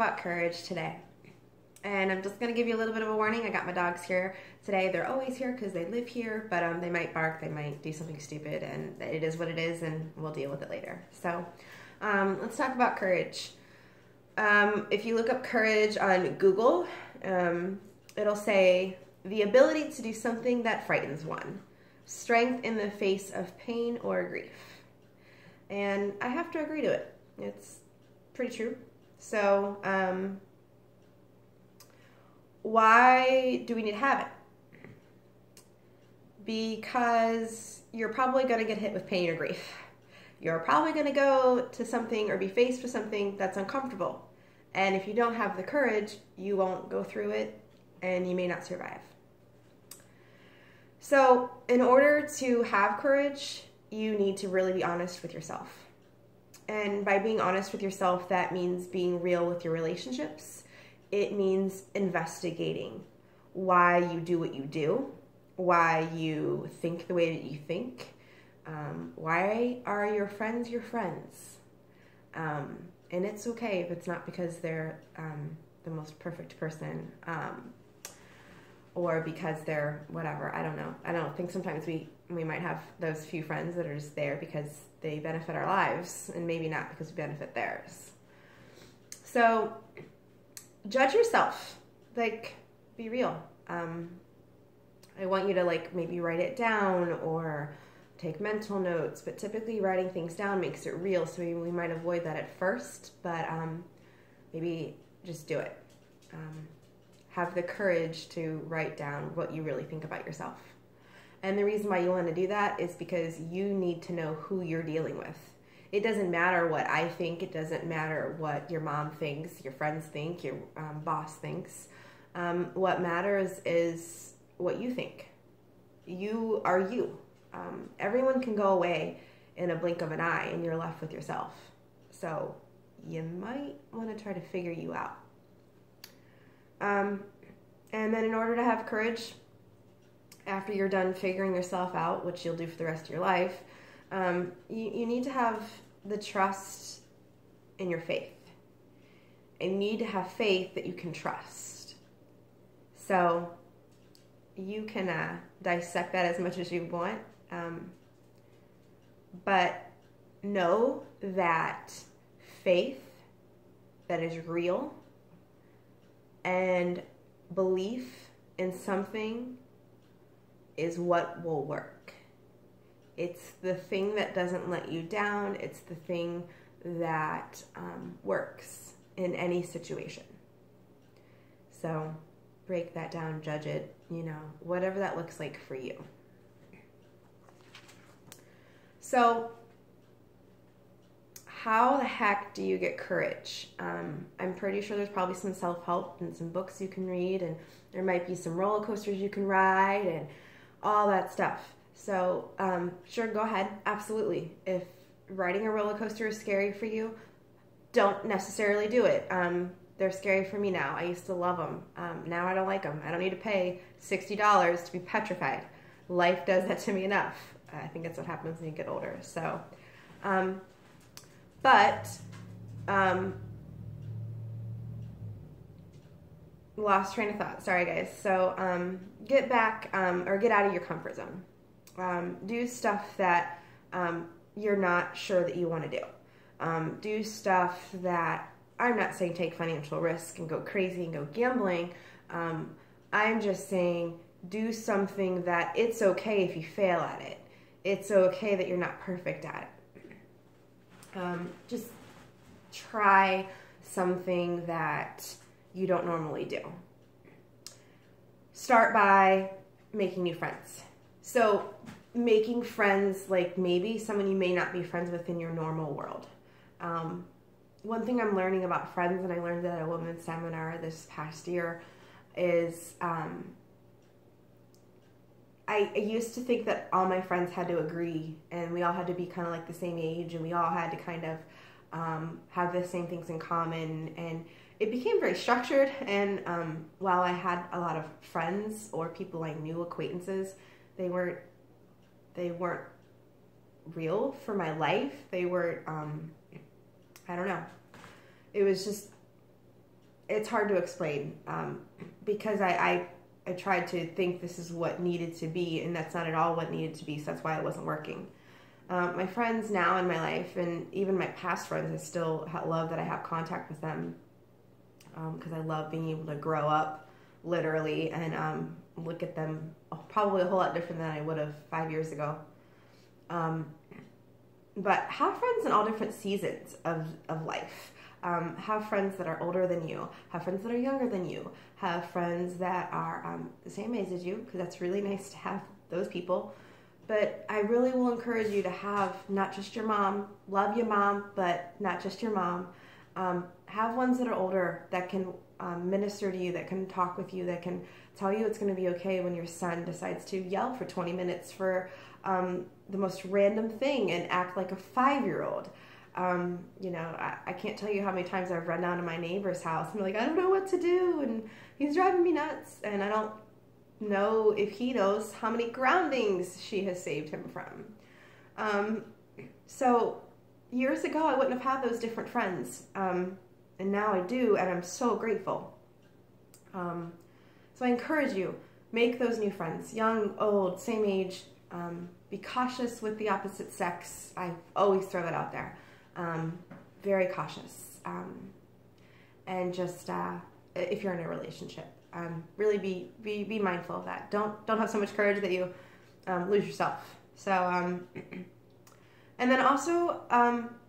about courage today. And I'm just going to give you a little bit of a warning. I got my dogs here today. They're always here because they live here, but they might bark, they might do something stupid, and it is what it is, and we'll deal with it later. So let's talk about courage. If you look up courage on Google, it'll say the ability to do something that frightens one, strength in the face of pain or grief. And I have to agree to it. It's pretty true. So why do we need to have it? Because you're probably going to get hit with pain or grief. You're probably going to go to something or be faced with something that's uncomfortable. And if you don't have the courage, you won't go through it and you may not survive. So in order to have courage, you need to really be honest with yourself. And by being honest with yourself, that means being real with your relationships. It means investigating why you do what you do, why you think the way that you think, why are your friends your friends? And it's okay if it's not because they're the most perfect person, or because they're whatever. I don't know. I don't think sometimes we might have those few friends that are just there because they benefit our lives, and maybe not because we benefit theirs. So judge yourself. Like, be real. I want you to maybe write it down or take mental notes, but typically writing things down makes it real, so we might avoid that at first, but maybe just do it. Have the courage to write down what you really think about yourself. And the reason why you want to do that is because you need to know who you're dealing with. It doesn't matter what I think. It doesn't matter what your mom thinks, your friends think, your boss thinks. What matters is what you think. You are you. Everyone can go away in a blink of an eye and you're left with yourself. So you might want to try to figure you out. And then in order to have courage, after you're done figuring yourself out, which you'll do for the rest of your life, you need to have the trust in your faith. And you need to have faith that you can trust. So you can dissect that as much as you want, but know that faith that is real and belief in something is what will work. It's the thing that doesn't let you down. It's the thing that works in any situation. So break that down, judge it, whatever that looks like for you. So how the heck do you get courage? I'm pretty sure there's probably some self-help and some books you can read, and there might be some roller coasters you can ride and all that stuff. So sure, go ahead, absolutely. If riding a roller coaster is scary for you, don't necessarily do it. They're scary for me now. I used to love them. Now I don't like them. I don't need to pay $60 to be petrified. Life does that to me enough. I think that's what happens when you get older. So, lost train of thought. Sorry, guys. So, get back or get out of your comfort zone. Do stuff that you're not sure that you want to do. Do stuff that, I'm not saying take financial risk and go crazy and go gambling. I'm just saying do something that it's okay if you fail at it. It's okay that you're not perfect at it. Just try something that you don't normally do. Start by making new friends. So making friends, like maybe someone you may not be friends with in your normal world. One thing I'm learning about friends, and I learned at a women's seminar this past year, is I used to think that all my friends had to agree and we all had to be kind of like the same age and we all had to kind of have the same things in common, and it became very structured. And while I had a lot of friends or people I knew, acquaintances, they weren't real for my life. They were I don't know. It was just it's hard to explain because I tried to think this is what needed to be, and that's not at all what needed to be, so that's why it wasn't working. My friends now in my life, and even my past friends, I still love that I have contact with them because I love being able to grow up literally and look at them probably a whole lot different than I would have 5 years ago. But have friends in all different seasons of life. Have friends that are older than you. Have friends that are younger than you. Have friends that are the same age as you, because that's really nice to have those people. But I really will encourage you to have not just your mom. Love your mom, but not just your mom. Have ones that are older that can minister to you, that can talk with you, that can tell you it's going to be okay when your son decides to yell for 20 minutes for the most random thing and act like a 5-year-old. You know, I can't tell you how many times I've run down to my neighbor's house and be like, I don't know what to do, and he's driving me nuts, and I don't know if he knows how many groundings she has saved him from. So years ago, I wouldn't have had those different friends, and now I do, and I'm so grateful. So I encourage you, make those new friends, young, old, same age. Be cautious with the opposite sex. I always throw that out there. Very cautious. And just if you're in a relationship, really be mindful of that. Don't have so much courage that you lose yourself. So and then also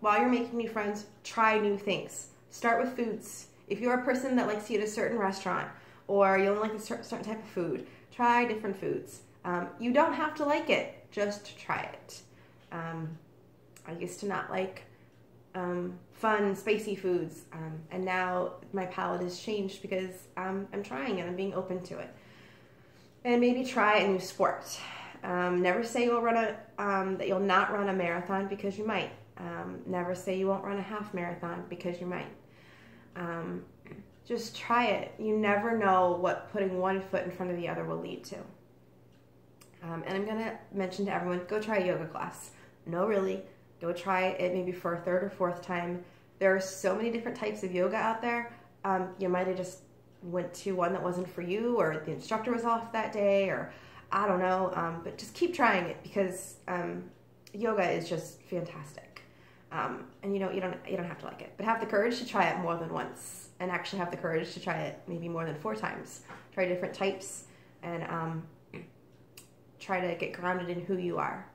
while you're making new friends, try new things. Start with foods. If you're a person that likes to eat at a certain restaurant, or you only like a certain type of food, try different foods. You don't have to like it. Just try it. I used to not like fun, spicy foods, and now my palate has changed because I'm trying it. I'm being open to it. And maybe try a new sport. Never say you'll run that you'll not run a marathon, because you might. Never say you won't run a half marathon, because you might. Just try it. You never know what putting one foot in front of the other will lead to. And I'm going to mention to everyone, go try a yoga class. No, really. Go try it maybe for a third or fourth time. There are so many different types of yoga out there. You might have just went to one that wasn't for you, or the instructor was off that day, or I don't know. But just keep trying it, because yoga is just fantastic. And you don't have to like it, but have the courage to try it more than once, and actually have the courage to try it maybe more than 4 times. Try different types, and try to get grounded in who you are.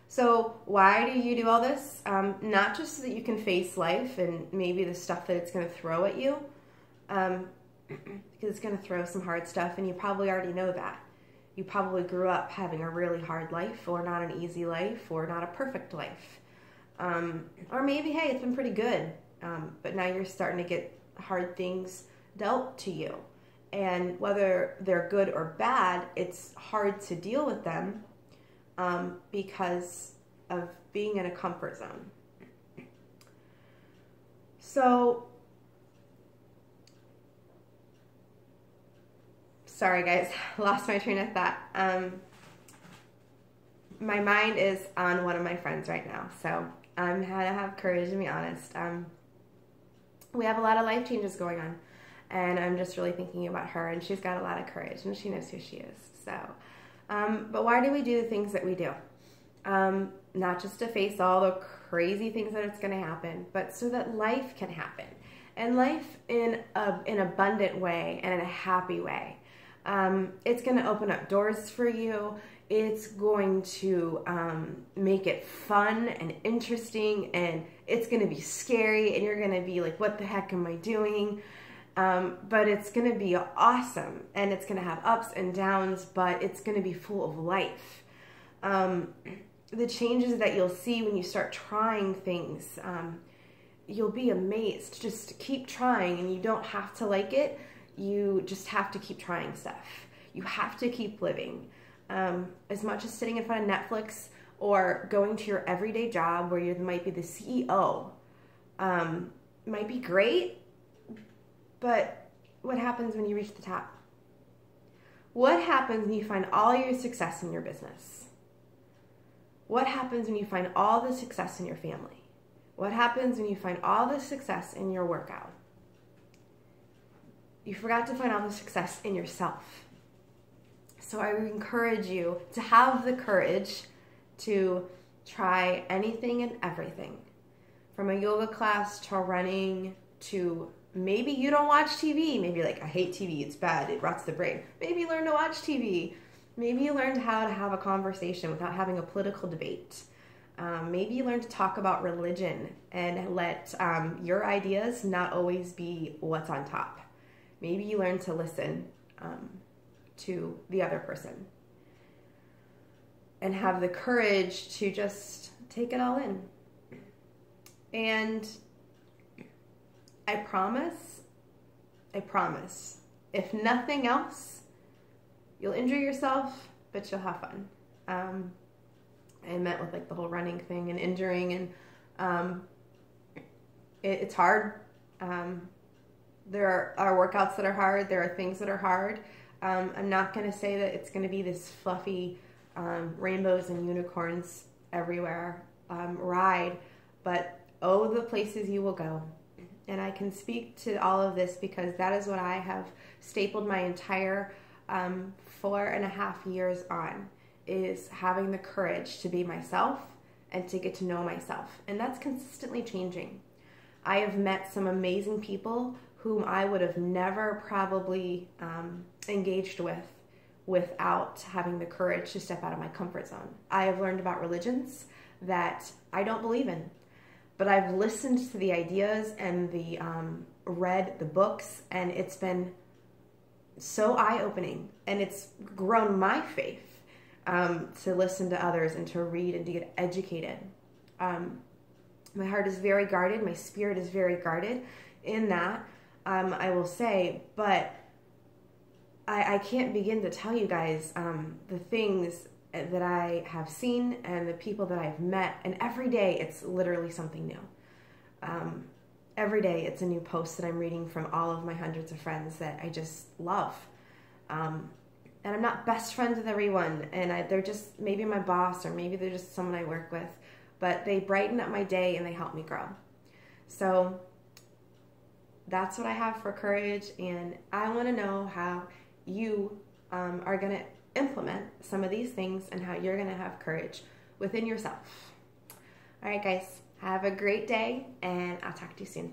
So why do you do all this? Not just so that you can face life and maybe the stuff that it's going to throw at you, because it's going to throw some hard stuff, and you probably already know that. You probably grew up having a really hard life, or not an easy life, or not a perfect life. Or maybe, hey, it's been pretty good, but now you're starting to get hard things dealt to you. And whether they're good or bad, it's hard to deal with them because of being in a comfort zone. So, sorry guys, lost my train of thought. My mind is on one of my friends right now, so I'm gonna have courage to be honest. We have a lot of life changes going on. And I'm just really thinking about her, and she's got a lot of courage, and she knows who she is. So, but why do we do the things that we do? Not just to face all the crazy things that it's going to happen, but so that life can happen, and life in an abundant way and in a happy way. It's going to open up doors for you. It's going to make it fun and interesting, and it's going to be scary, and you're going to be like, what the heck am I doing? But it's going to be awesome, and it's going to have ups and downs, but it's going to be full of life. The changes that you'll see when you start trying things, you'll be amazed. Just keep trying, and you don't have to like it. You just have to keep trying stuff. You have to keep living. As much as sitting in front of Netflix or going to your everyday job where you might be the CEO, might be great. But what happens when you reach the top? What happens when you find all your success in your business? What happens when you find all the success in your family? What happens when you find all the success in your workout? you forgot to find all the success in yourself. So I would encourage you to have the courage to try anything and everything. From a yoga class to running to maybe you don't watch TV. Maybe you're like, I hate TV, it's bad, it rots the brain. Maybe learn to watch TV. Maybe you learned how to have a conversation without having a political debate. Maybe you learn to talk about religion and let your ideas not always be what's on top. Maybe you learn to listen to the other person and have the courage to just take it all in. And I promise, if nothing else, you'll injure yourself, but you'll have fun. I meant with like the whole running thing and injuring, and it's hard. There are workouts that are hard. There are things that are hard. I'm not going to say that it's going to be this fluffy rainbows and unicorns everywhere ride, but oh, the places you will go. And I can speak to all of this because that is what I have stapled my entire 4.5 years on, is having the courage to be myself and to get to know myself. And that's consistently changing. I have met some amazing people whom I would have never probably engaged with without having the courage to step out of my comfort zone. I have learned about religions that I don't believe in, but I've listened to the ideas and the read the books, and it's been so eye-opening, and it's grown my faith to listen to others and to read and to get educated. My heart is very guarded. My spirit is very guarded in that, I will say, but I can't begin to tell you guys the things that I have seen and the people that I've met, and every day it's literally something new. Every day it's a new post that I'm reading from all of my hundreds of friends that I just love. And I'm not best friends with everyone, and they're just maybe my boss, or maybe they're just someone I work with, but they brighten up my day and they help me grow. So that's what I have for courage, and I want to know how you are going to implement some of these things and how you're going to have courage within yourself. All right, guys, have a great day, and I'll talk to you soon.